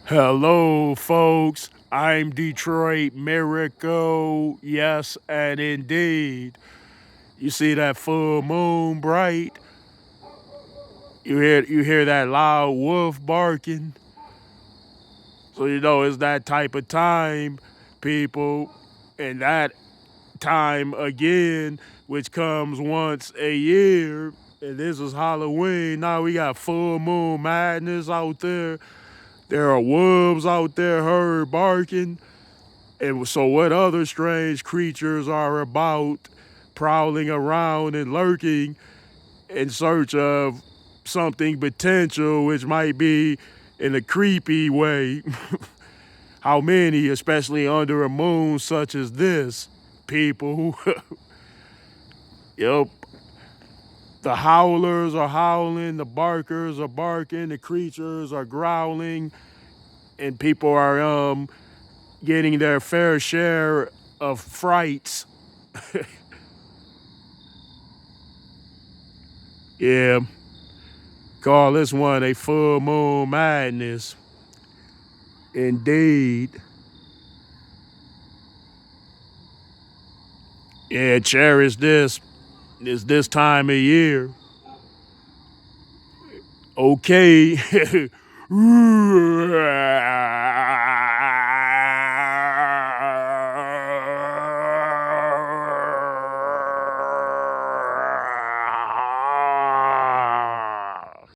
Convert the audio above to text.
Hello, folks. I'm Detroit Miracle. Yes, and indeed. You see that full moon bright? You hear that loud wolf barking? So you know it's that type of time, people. And that time again, which comes once a year. And this is Halloween. Now we got full moon madness out there. There are wolves out there heard barking. And so, what other strange creatures are about prowling around and lurking in search of something potential, which might be in a creepy way? How many, especially under a moon such as this, people? Yep. The howlers are howling, the barkers are barking, the creatures are growling, and people are getting their fair share of frights. Yeah, call this one a full moon madness. Indeed. Yeah, cherish this. It's this time of year. Okay.